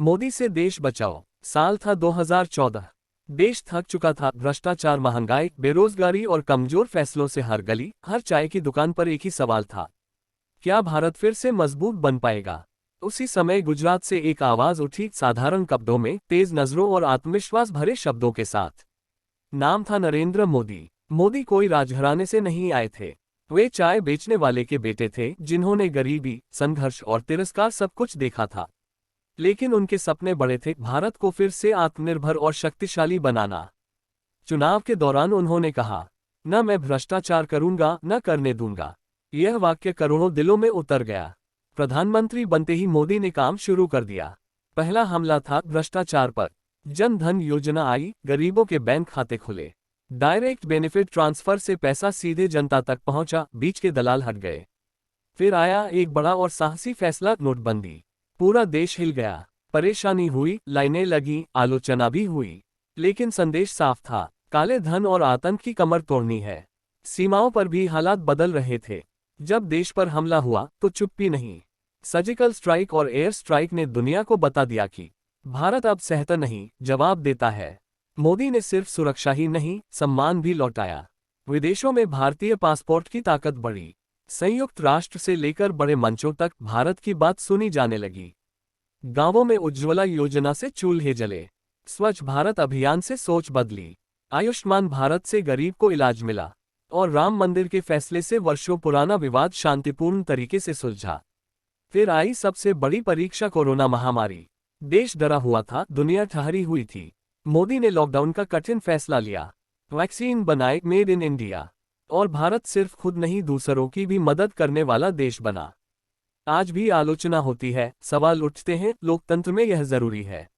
मोदी से देश बचाओ। साल था 2014। देश थक चुका था। भ्रष्टाचार, महंगाई, बेरोजगारी और कमजोर फैसलों से हर गली, हर चाय की दुकान पर एक ही सवाल था। क्या भारत फिर से मजबूत बन पाएगा? उसी समय गुजरात से एक आवाज उठी, साधारण कपड़ों में, तेज नजरों और आत्मविश्वास भरे शब्दों के साथ। नाम था नरेंद्र मोदी। मोदी कोई राजघराने से नहीं आए थे। वे चाय बेचने वाले के बेटे थे, जिन्होंने गरीबी, संघर्ष और तिरस्कार सब कुछ देखा था। लेकिन उनके सपने बड़े थे, भारत को फिर से आत्मनिर्भर और शक्तिशाली बनाना। चुनाव के दौरान उन्होंने कहा, न मैं भ्रष्टाचार करूंगा, न करने दूंगा। यह वाक्य करोड़ों दिलों में उतर गया। प्रधानमंत्री बनते ही मोदी ने काम शुरू कर दिया। पहला हमला था भ्रष्टाचार पर। जन धन योजना आई, गरीबों के बैंक खाते खुले। डायरेक्ट बेनिफिट ट्रांसफर से पैसा सीधे जनता तक पहुंचा, बीच के दलाल हट गए। फिर आया एक बड़ा और साहसी फैसला, नोटबंदी। पूरा देश हिल गया। परेशानी हुई, लाइनें लगी, आलोचना भी हुई। लेकिन संदेश साफ था, काले धन और आतंक की कमर तोड़नी है। सीमाओं पर भी हालात बदल रहे थे। जब देश पर हमला हुआ तो चुप्पी नहीं। सर्जिकल स्ट्राइक और एयर स्ट्राइक ने दुनिया को बता दिया कि भारत अब सहता नहीं, जवाब देता है। मोदी ने सिर्फ सुरक्षा ही नहीं, सम्मान भी लौटाया। विदेशों में भारतीय पासपोर्ट की ताकत बढ़ी। संयुक्त राष्ट्र से लेकर बड़े मंचों तक भारत की बात सुनी जाने लगी। गांवों में उज्ज्वला योजना से चूल्हे जले। स्वच्छ भारत अभियान से सोच बदली। आयुष्मान भारत से गरीब को इलाज मिला। और राम मंदिर के फैसले से वर्षों पुराना विवाद शांतिपूर्ण तरीके से सुलझा। फिर आई सबसे बड़ी परीक्षा, कोरोना महामारी। देश डरा हुआ था, दुनिया ठहरी हुई थी। मोदी ने लॉकडाउन का कठिन फैसला लिया। वैक्सीन बनाए, मेड इन इंडिया। और भारत सिर्फ खुद नहीं, दूसरों की भी मदद करने वाला देश बना। आज भी आलोचना होती है, सवाल उठते हैं, लोकतंत्र में यह जरूरी है।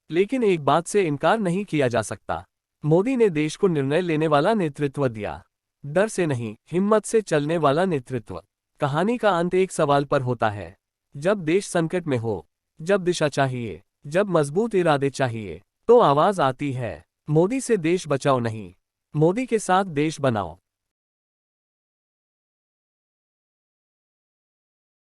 लेकिन एक बात से इनकार नहीं किया जा सकता, मोदी ने देश को निर्णय लेने वाला नेतृत्व दिया। डर से नहीं, हिम्मत से चलने वाला नेतृत्व। कहानी का अंत एक सवाल पर होता है, जब देश संकट में हो, जब दिशा चाहिए, जब मजबूत इरादे चाहिए, तो आवाज आती है, मोदी से देश बचाओ नहीं, मोदी के साथ देश बनाओ।